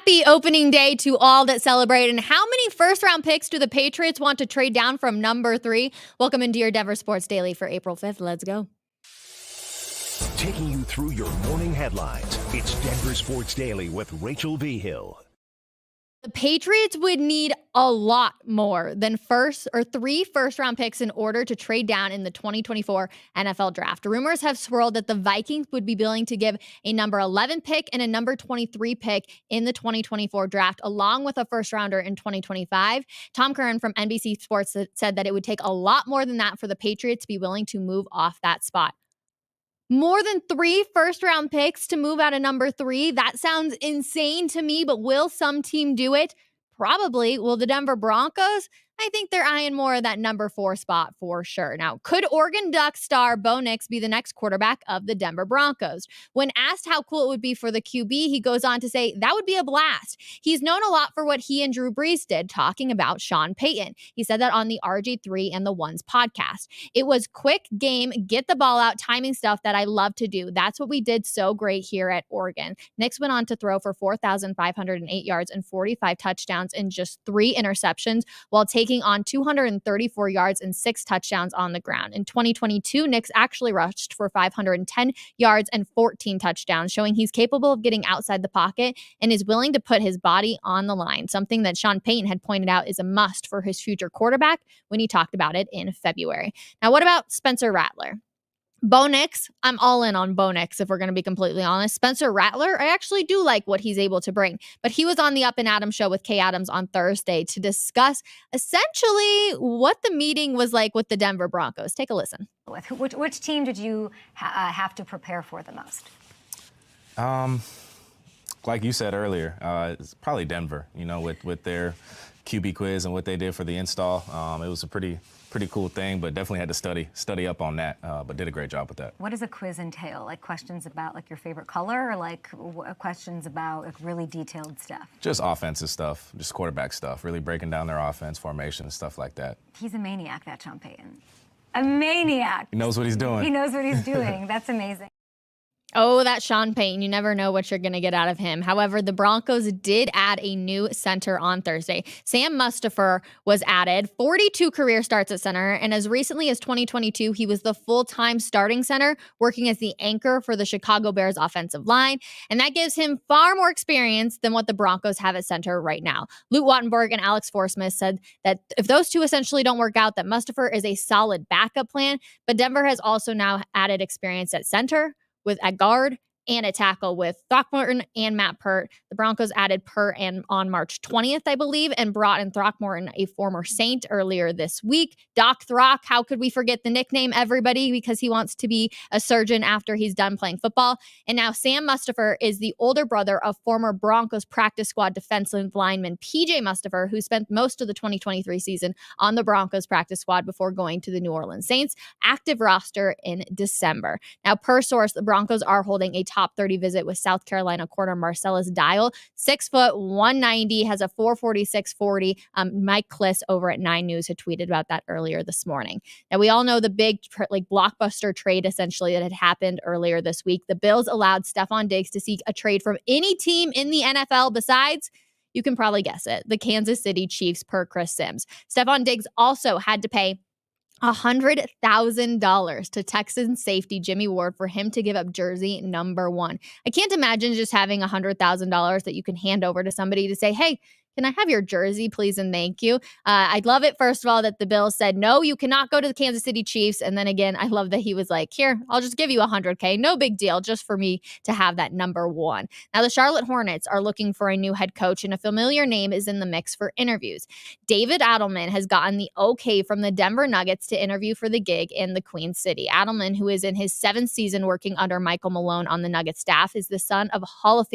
Happy opening day to all that celebrate. And how many first-round picks do the Patriots want to trade down from number 3? Welcome into your Denver Sports Daily for April 5th. Let's go. Taking you through your morning headlines, it's Denver Sports Daily with Rachel V. Hill. The Patriots would need a lot more than 3 first-round picks in order to trade down in the 2024 NFL Draft. Rumors have swirled that the Vikings would be willing to give a number 11 pick and a number 23 pick in the 2024 Draft, along with a first-rounder in 2025. Tom Curran from NBC Sports said that it would take a lot more than that for the Patriots to be willing to move off that spot. More than 3 first-round picks to move out of number 3? That sounds insane to me, but will some team do it? Probably. Will the Denver Broncos? I think they're eyeing more of that number 4 spot for sure. Now, could Oregon Ducks star Bo Nix be the next quarterback of the Denver Broncos? When asked how cool it would be for the QB, he goes on to say, that would be a blast. He's known a lot for what he and Drew Brees did, talking about Sean Payton. He said that on the RG3 and the Ones podcast. It was quick game, get the ball out, timing stuff that I love to do. That's what we did so great here at Oregon. Nix went on to throw for 4,508 yards and 45 touchdowns and just 3 interceptions while taking on 234 yards and 6 touchdowns on the ground. In 2022, Nix actually rushed for 510 yards and 14 touchdowns, showing he's capable of getting outside the pocket and is willing to put his body on the line, something that Sean Payton had pointed out is a must for his future quarterback when he talked about it in February. Now, what about Spencer Rattler? Bo Nix, I'm all in on Bo Nix, if we're going to be completely honest. Spencer Rattler, I actually do like what he's able to bring. But he was on the Up and Adams show with Kay Adams on Thursday to discuss essentially what the meeting was like with the Denver Broncos. Take a listen. Which team did you have to prepare for the most? Like you said earlier, it's probably Denver, with their QB quiz and what they did for the install. It was a pretty cool thing, but definitely had to study up on that, but did a great job with that. What does a quiz entail? Like questions about like your favorite color, or like questions about like really detailed stuff? Just offensive stuff, just quarterback stuff, really breaking down their offense, formation, stuff like that. He's a maniac, that Sean Payton. A maniac. He knows what he's doing. He knows what he's doing. That's amazing. Oh, that Sean Payton. You never know what you're going to get out of him. However, the Broncos did add a new center on Thursday. Sam Mustipher was added, 42 career starts at center, and as recently as 2022, he was the full-time starting center, working as the anchor for the Chicago Bears offensive line, and that gives him far more experience than what the Broncos have at center right now. Luke Wattenberg and Alex Forsmith said that if those two essentially don't work out, that Mustipher is a solid backup plan, but Denver has also now added experience at center, at guard, and a tackle with Throckmorton and Matt Pert. The Broncos added Pert on March 20th, I believe, and brought in Throckmorton, a former Saint, earlier this week. Doc Throck, how could we forget the nickname, everybody, because he wants to be a surgeon after he's done playing football. And now Sam Mustipher is the older brother of former Broncos practice squad defensive lineman PJ Mustipher, who spent most of the 2023 season on the Broncos practice squad before going to the New Orleans Saints. Active roster in December. Now, per source, the Broncos are holding a top 30 visit with South Carolina corner Marcellus Dial, 6 foot, 190, has a 4.46 Mike Kliss over at 9 News had tweeted about that earlier this morning. Now, we all know the big blockbuster trade essentially that had happened earlier this week. The Bills allowed Stephon Diggs to seek a trade from any team in the NFL besides, you can probably guess it, the Kansas City Chiefs, per Chris Sims. Stephon Diggs also had to pay $100,000 to Texans safety Jimmy Ward for him to give up jersey number 1. I can't imagine just having $100,000 that you can hand over to somebody to say, hey, can I have your jersey, please, and thank you? I'd love it, first of all, that the Bills said, no, you cannot go to the Kansas City Chiefs. And then again, I love that he was like, here, I'll just give you $100K. No big deal, just for me to have that number 1. Now, the Charlotte Hornets are looking for a new head coach, and a familiar name is in the mix for interviews. David Adelman has gotten the okay from the Denver Nuggets to interview for the gig in the Queen City. Adelman, who is in his 7th season working under Michael Malone on the Nuggets staff, is the son of Hall of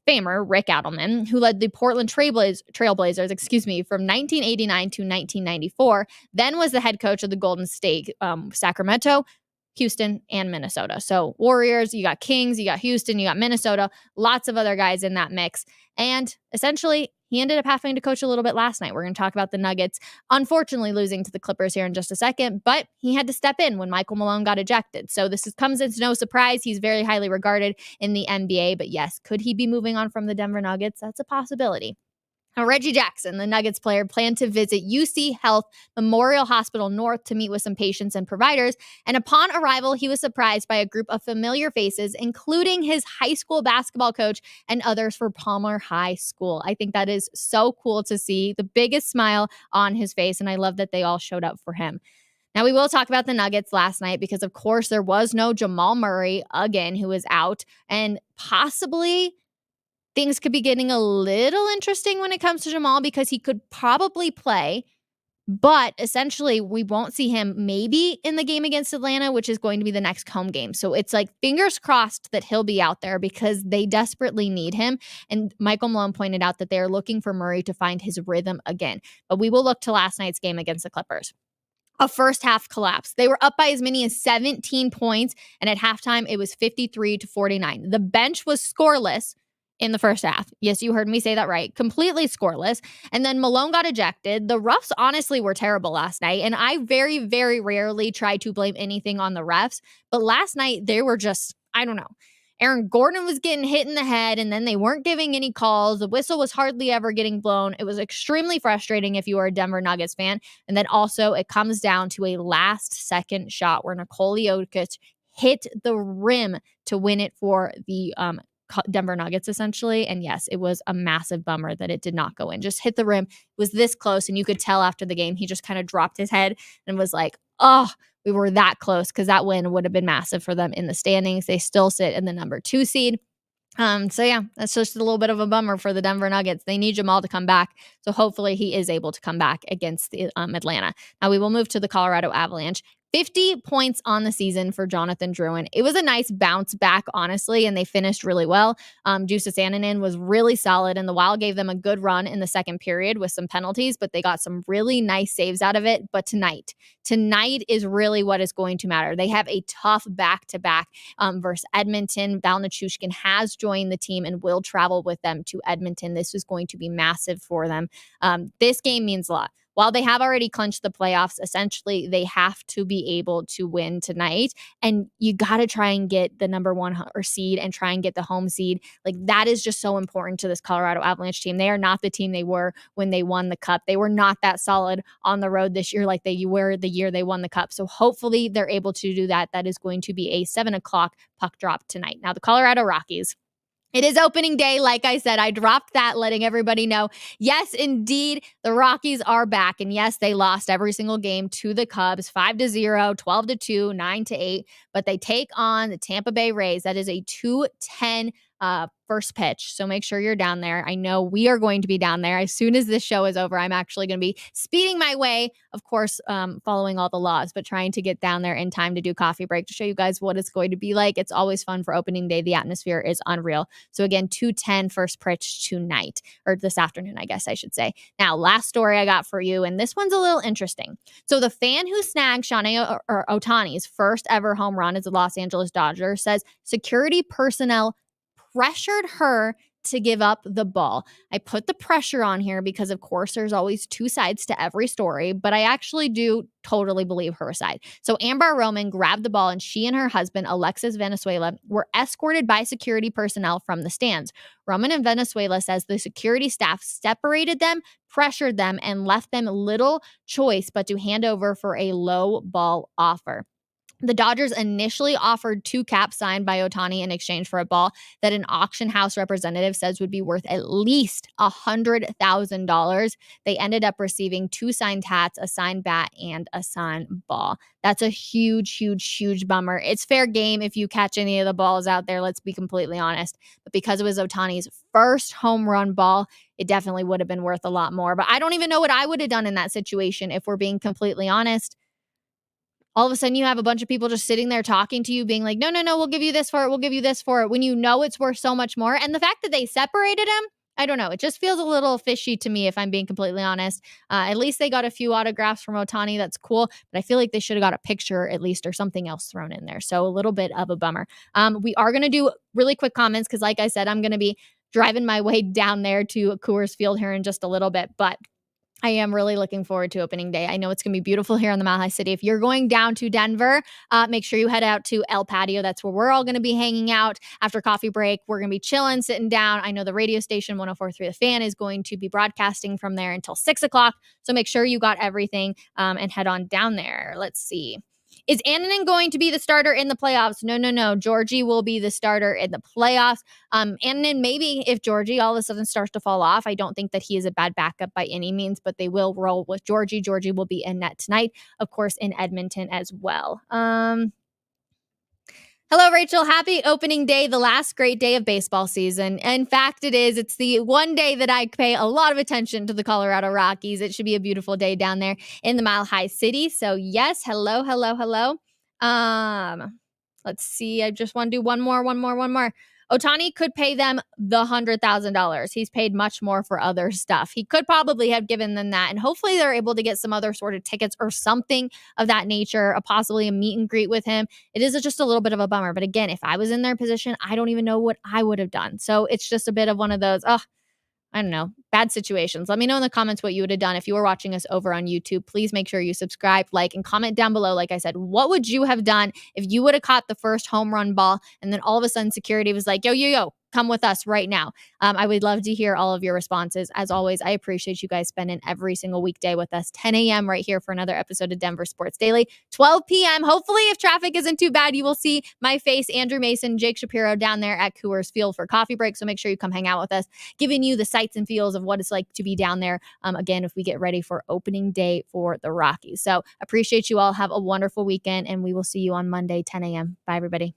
Famer Rick Adelman, who led the Portland Trailblazers, from 1989 to 1994, then was the head coach of the Golden State Sacramento, Houston, and Minnesota. So Warriors, you got Kings, you got Houston, you got Minnesota, lots of other guys in that mix. And essentially, he ended up having to coach a little bit last night. We're going to talk about the Nuggets, unfortunately losing to the Clippers here in just a second, but he had to step in when Michael Malone got ejected. So comes as no surprise. He's very highly regarded in the NBA, but yes, could he be moving on from the Denver Nuggets? That's a possibility. Now, Reggie Jackson, the Nuggets player, planned to visit UC Health Memorial Hospital North to meet with some patients and providers. And upon arrival, he was surprised by a group of familiar faces, including his high school basketball coach and others for Palmer High School. I think that is so cool to see, the biggest smile on his face. And I love that they all showed up for him. Now, we will talk about the Nuggets last night because, of course, there was no Jamal Murray again, who was out, and possibly things could be getting a little interesting when it comes to Jamal because he could probably play, but essentially we won't see him maybe in the game against Atlanta, which is going to be the next home game. So it's like fingers crossed that he'll be out there because they desperately need him. And Michael Malone pointed out that they are looking for Murray to find his rhythm again. But we will look to last night's game against the Clippers. A first half collapse. They were up by as many as 17 points, and at halftime it was 53-49. The bench was scoreless in the first half. Yes, you heard me say that right. Completely scoreless. And then Malone got ejected. The refs honestly were terrible last night. And I very, very rarely try to blame anything on the refs. But last night, they were just, I don't know. Aaron Gordon was getting hit in the head, and then they weren't giving any calls. The whistle was hardly ever getting blown. It was extremely frustrating if you were a Denver Nuggets fan. And then also, it comes down to a last-second shot where Nikola Jokic hit the rim to win it for the Denver Nuggets, essentially. And yes, it was a massive bummer that it did not go in. Just hit the rim. It was this close, and you could tell after the game, he just kind of dropped his head and was like, oh, we were that close, because that win would have been massive for them in the standings. They still sit in the number 2 seed. So yeah, that's just a little bit of a bummer for the Denver Nuggets. They need Jamal to come back. So hopefully he is able to come back against the Atlanta. Now we will move to the Colorado Avalanche. 50 points on the season for Jonathan Drouin. It was a nice bounce back, honestly, and they finished really well. Justus Annunen was really solid, and the Wild gave them a good run in the second period with some penalties, but they got some really nice saves out of it. But tonight is really what is going to matter. They have a tough back-to-back versus Edmonton. Val Nichushkin has joined the team and will travel with them to Edmonton. This is going to be massive for them. This game means a lot. While they have already clinched the playoffs, essentially they have to be able to win tonight. And you got to try and get the number 1 seed and try and get the home seed. Like, that is just so important to this Colorado Avalanche team. They are not the team they were when they won the cup. They were not that solid on the road this year like they were the year they won the cup. So hopefully they're able to do that. That is going to be a 7:00 puck drop tonight. Now, the Colorado Rockies. It is opening day. Like I said, I dropped that, letting everybody know. Yes, indeed, the Rockies are back. And yes, they lost every single game to the Cubs, 5-0, 12-2, 9-8. But they take on the Tampa Bay Rays. That is a 2:10 first pitch. So make sure you're down there. I know we are going to be down there. As soon as this show is over, I'm actually going to be speeding my way, of course, following all the laws, but trying to get down there in time to do coffee break to show you guys what it's going to be like. It's always fun for opening day. The atmosphere is unreal. So again, 2:10 first pitch tonight, or this afternoon, I guess I should say. Now, last story I got for you, and this one's a little interesting. So the fan who snagged Shohei Otani's first ever home run as a Los Angeles Dodger says security personnel pressured her to give up the ball. I put the pressure on here because, of course, there's always two sides to every story, but I actually do totally believe her side. So Amber Roman grabbed the ball, and she and her husband, Alexis Venezuela, were escorted by security personnel from the stands. Roman and Venezuela says the security staff separated them, pressured them, and left them little choice but to hand over for a low ball offer. The Dodgers initially offered 2 caps signed by Otani in exchange for a ball that an auction house representative says would be worth at least $100,000. They ended up receiving 2 signed hats, a signed bat, and a signed ball. That's a huge, huge, huge bummer. It's fair game if you catch any of the balls out there, let's be completely honest. But because it was Otani's first home run ball, it definitely would have been worth a lot more. But I don't even know what I would have done in that situation, if we're being completely honest. All of a sudden you have a bunch of people just sitting there talking to you, being like, no, we'll give you this for it. We'll give you this for it. When you know it's worth so much more. And the fact that they separated him, I don't know. It just feels a little fishy to me, if I'm being completely honest. At least they got a few autographs from Otani. That's cool. But I feel like they should have got a picture at least or something else thrown in there. So a little bit of a bummer. We are going to do really quick comments because, like I said, I'm going to be driving my way down there to Coors Field here in just a little bit. But I am really looking forward to opening day. I know it's going to be beautiful here in the Mile High City. If you're going down to Denver, make sure you head out to El Patio. That's where we're all going to be hanging out after coffee break. We're going to be chilling, sitting down. I know the radio station 104.3 The Fan is going to be broadcasting from there until 6 o'clock. So make sure you got everything and head on down there. Let's see. Is Annunen going to be the starter in the playoffs? No. Georgie will be the starter in the playoffs. Annunen, maybe if Georgie all of a sudden starts to fall off, I don't think that he is a bad backup by any means, but they will roll with Georgie. Georgie will be in net tonight, of course, in Edmonton as well. Hello, Rachel. Happy opening day, the last great day of baseball season. In fact, it is. It's the one day that I pay a lot of attention to the Colorado Rockies. It should be a beautiful day down there in the Mile High City. So yes, hello. Let's see. I just want to do one more. Otani could pay them the $100,000. He's paid much more for other stuff. He could probably have given them that, and hopefully they're able to get some other sort of tickets or something of that nature, possibly a meet and greet with him. It is just a little bit of a bummer. But again, if I was in their position, I don't even know what I would have done. So it's just a bit of one of those, I don't know, bad situations. Let me know in the comments what you would have done if you were watching us over on YouTube. Please make sure you subscribe, like, and comment down below. Like I said, what would you have done if you would have caught the first home run ball and then all of a sudden security was like, yo, come with us right now? I would love to hear all of your responses. As always, I appreciate you guys spending every single weekday with us. 10 a.m. right here for another episode of Denver Sports Daily. 12 p.m. Hopefully, if traffic isn't too bad, you will see my face, Andrew Mason, Jake Shapiro down there at Coors Field for coffee break. So make sure you come hang out with us, giving you the sights and feels of what it's like to be down there. Again, if we get ready for opening day for the Rockies. So appreciate you all. Have a wonderful weekend, and we will see you on Monday, 10 a.m. Bye, everybody.